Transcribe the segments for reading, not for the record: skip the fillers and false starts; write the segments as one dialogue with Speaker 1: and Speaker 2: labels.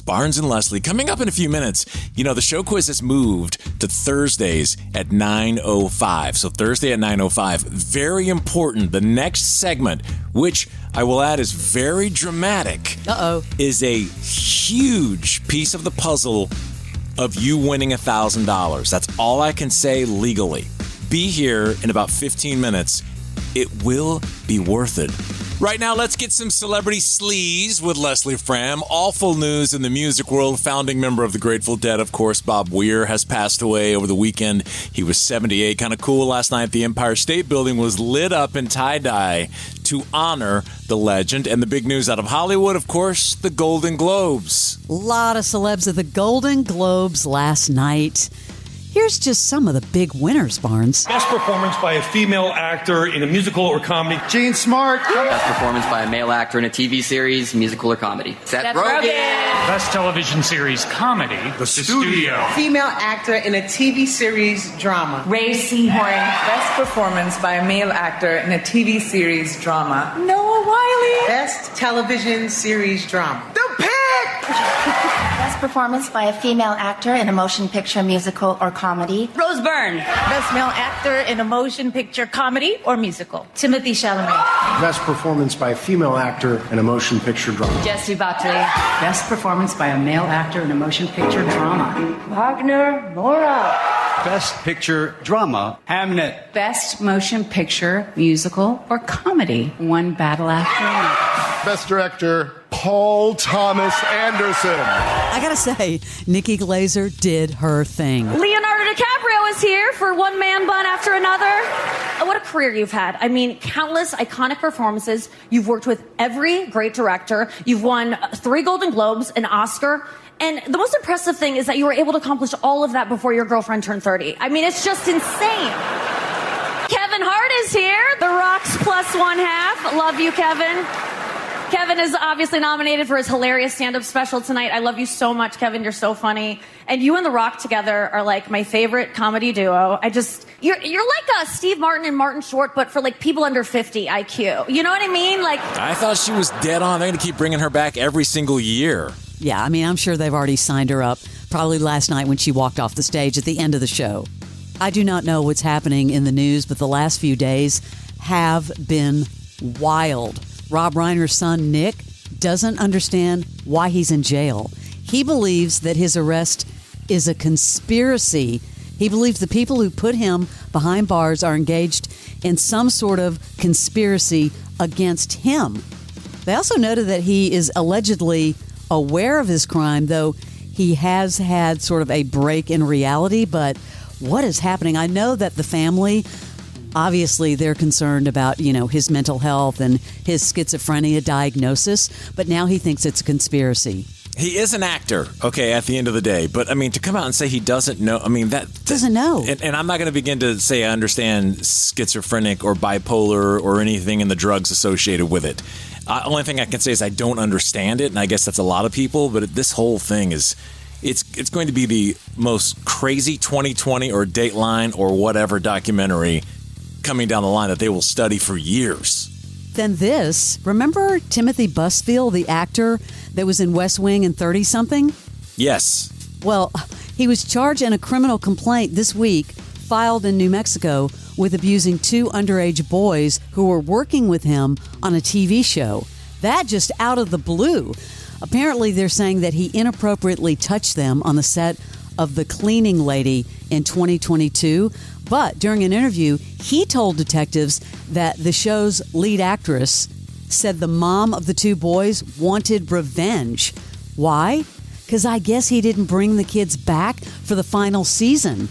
Speaker 1: Barnes and Leslie. Coming up in a few minutes, the show quiz has moved to Thursdays at 9:05. So Thursday at 9:05. Very important. The next segment, which I will add is very dramatic, is a huge piece of the puzzle of you winning $1,000. That's all I can say legally. Be here in about 15 minutes. It will be worth it. Right now, let's get some celebrity sleaze with Leslie Fram. Awful news in the music world. Founding member of the Grateful Dead, of course, Bob Weir, has passed away over the weekend. He was 78. Kind of cool. Last night, the Empire State Building was lit up in tie-dye to honor the legend. And the big news out of Hollywood, of course, the Golden Globes.
Speaker 2: A lot of celebs at the Golden Globes last night. Here's just some of the big winners, Barnes.
Speaker 3: Best performance by a female actor in a musical or comedy.
Speaker 4: Gene Smart.
Speaker 5: Best performance by a male actor in a TV series, musical or comedy. Seth Rogen.
Speaker 6: Best television series comedy.
Speaker 4: The Studio.
Speaker 7: Female actor in a TV series drama.
Speaker 8: Ray Seahorn. Best performance by a male actor in a TV series drama. Noah Wiley.
Speaker 7: Best television series drama.
Speaker 4: The Pig.
Speaker 9: Best performance by a female actor in a motion picture, musical, or comedy.
Speaker 8: Rose Byrne. Best male actor in a motion picture, comedy, or musical. Timothy Chalamet.
Speaker 10: Best performance by a female actor in a motion picture drama.
Speaker 8: Jesse Buckley.
Speaker 11: Best performance by a male actor in a motion picture drama.
Speaker 8: Wagner Moura.
Speaker 4: Best picture drama. Hamnet.
Speaker 11: Best motion picture, musical, or comedy. One battle after another.
Speaker 4: Best director. Paul Thomas Anderson.
Speaker 2: I gotta say, Nikki Glaser did her thing.
Speaker 12: Leonardo DiCaprio is here for one man bun after another. What a career you've had. I mean, countless iconic performances. You've worked with every great director. You've won 3 Golden Globes, an Oscar. And the most impressive thing is that you were able to accomplish all of that before your girlfriend turned 30. I mean, it's just insane. Kevin Hart is here. The Rock's plus one half. Love you, Kevin. Kevin is obviously nominated for his hilarious stand-up special tonight. I love you so much, Kevin. You're so funny. And you and The Rock together are like my favorite comedy duo. You're like a Steve Martin and Martin Short, but for like people under 50 IQ. You know what I mean? Like,
Speaker 1: I thought she was dead on. They're going to keep bringing her back every single year.
Speaker 2: Yeah, I mean, I'm sure they've already signed her up, probably last night when she walked off the stage at the end of the show. I do not know what's happening in the news, but the last few days have been wild. Rob Reiner's son, Nick, doesn't understand why he's in jail. He believes that his arrest is a conspiracy. He believes the people who put him behind bars are engaged in some sort of conspiracy against him. They also noted that he is allegedly aware of his crime, though he has had sort of a break in reality. But what is happening? I know that the family, obviously, they're concerned about, his mental health and his schizophrenia diagnosis, but now he thinks it's a conspiracy.
Speaker 1: He is an actor, okay, at the end of the day. But, I mean, to come out and say he doesn't know, I mean, that
Speaker 2: doesn't know.
Speaker 1: And I'm not going to begin to say I understand schizophrenic or bipolar or anything in the drugs associated with it. Only thing I can say is I don't understand it, and I guess that's a lot of people. But this whole thing is, it's going to be the most crazy 2020 or Dateline or whatever documentary coming down the line that they will study for years.
Speaker 2: Then this, remember Timothy Busfield, the actor that was in West Wing and 30-something?
Speaker 1: Yes.
Speaker 2: Well, he was charged in a criminal complaint this week filed in New Mexico with abusing 2 underage boys who were working with him on a TV show. That just out of the blue. Apparently, they're saying that he inappropriately touched them on the set of The Cleaning Lady in 2022. But during an interview, he told detectives that the show's lead actress said the mom of the 2 boys wanted revenge. Why? Because I guess he didn't bring the kids back for the final season.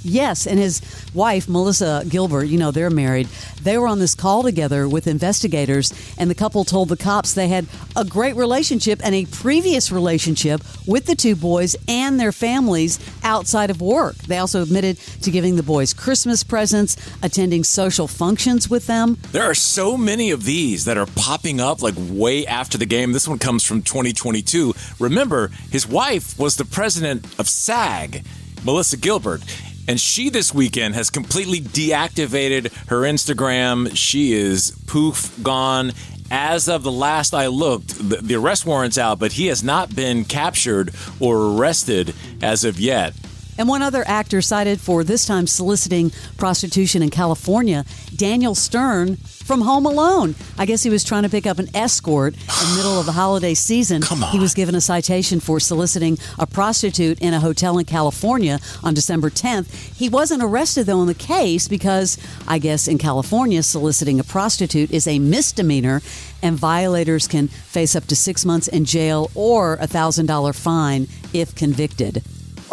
Speaker 2: Yes, and his wife, Melissa Gilbert, they're married. They were on this call together with investigators, and the couple told the cops they had a great relationship and a previous relationship with the 2 boys and their families outside of work. They also admitted to giving the boys Christmas presents, attending social functions with them.
Speaker 1: There are so many of these that are popping up like way after the game. This one comes from 2022. Remember, his wife was the president of SAG, Melissa Gilbert. And she this weekend has completely deactivated her Instagram. She is poof, gone. as of the last I looked, the arrest warrant's out, but he has not been captured or arrested as of yet.
Speaker 2: And one other actor cited for this time soliciting prostitution in California, Daniel Stern from Home Alone. I guess he was trying to pick up an escort in the middle of the holiday season.
Speaker 1: Come on.
Speaker 2: He was given a citation for soliciting a prostitute in a hotel in California on December 10th. He wasn't arrested, though, in the case because I guess in California, soliciting a prostitute is a misdemeanor, and violators can face up to 6 months in jail or a $1,000 fine if convicted.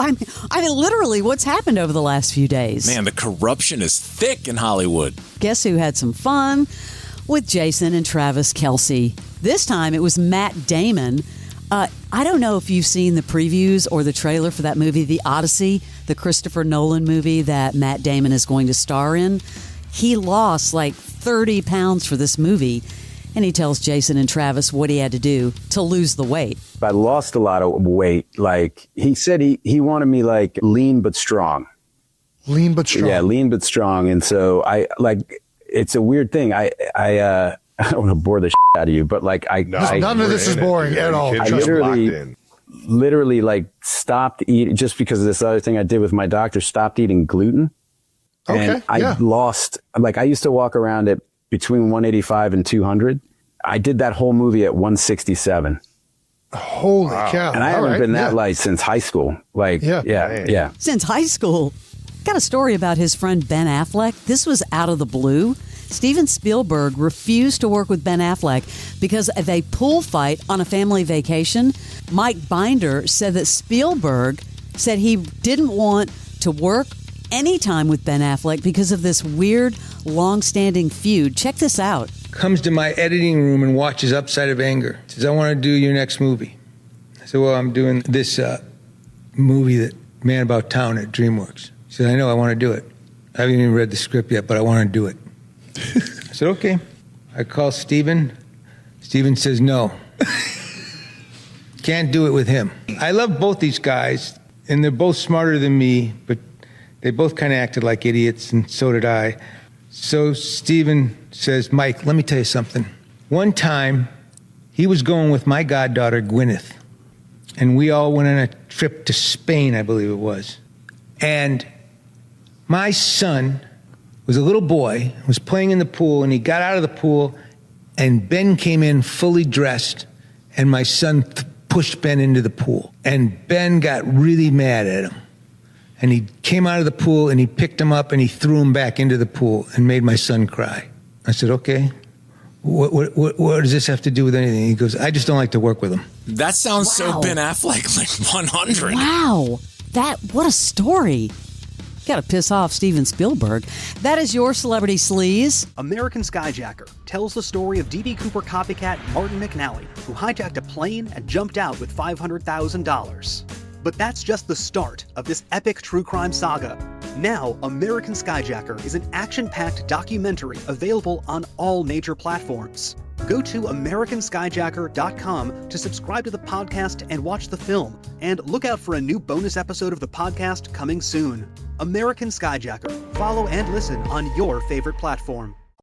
Speaker 2: I mean, literally, what's happened over the last few days?
Speaker 1: Man, the corruption is thick in Hollywood.
Speaker 2: Guess who had some fun with Jason and Travis Kelce? This time it was Matt Damon. I don't know if you've seen the previews or the trailer for that movie, The Odyssey, the Christopher Nolan movie that Matt Damon is going to star in. He lost like 30 pounds for this movie. And he tells Jason and Travis what he had to do to lose the weight.
Speaker 13: I lost a lot of weight. Like, he said he wanted me like lean but strong.
Speaker 4: Lean but strong.
Speaker 13: Yeah, lean but strong. And so it's a weird thing. I don't want to bore the shit out of you, but like
Speaker 4: none of this is boring at all.
Speaker 13: I literally like stopped eating just because of this other thing I did with my doctor, stopped eating gluten.
Speaker 4: Okay.
Speaker 13: And I lost, like, I used to walk around at between 185 and 200. I did that whole movie at 167.
Speaker 4: Holy cow.
Speaker 13: And I haven't been that light since high school. Like, yeah.
Speaker 2: Since high school. Got a story about his friend Ben Affleck. This was out of the blue. Steven Spielberg refused to work with Ben Affleck because of a pool fight on a family vacation. Mike Binder said that Spielberg said he didn't want to work anytime with Ben Affleck because of this weird, long-standing feud. Check this out.
Speaker 14: Comes to my editing room and watches Upside of Anger. Says, I want to do your next movie. I said, well, I'm doing this movie, that Man About Town at DreamWorks. He said, I know, I want to do it. I haven't even read the script yet, but I want to do it. I said, okay. I call Steven. Steven says, no. Can't do it with him. I love both these guys, and they're both smarter than me, but they both kind of acted like idiots, and so did I. So Steven says, Mike, let me tell you something. One time, he was going with my goddaughter, Gwyneth, and we all went on a trip to Spain, I believe it was. And my son was a little boy, was playing in the pool, and he got out of the pool, and Ben came in fully dressed, and my son pushed Ben into the pool. And Ben got really mad at him. And he came out of the pool, and he picked him up, and he threw him back into the pool and made my son cry. I said, okay, what does this have to do with anything? He goes, I just don't like to work with him.
Speaker 1: That sounds so Ben Affleck, like 100.
Speaker 2: Wow. What a story. Got to piss off Steven Spielberg. That is your Celebrity Sleaze.
Speaker 15: American Skyjacker tells the story of D.B. Cooper copycat Martin McNally, who hijacked a plane and jumped out with $500,000. But that's just the start of this epic true crime saga. Now, American Skyjacker is an action-packed documentary available on all major platforms. Go to americanskyjacker.com to subscribe to the podcast and watch the film. And look out for a new bonus episode of the podcast coming soon. American Skyjacker. Follow and listen on your favorite platform.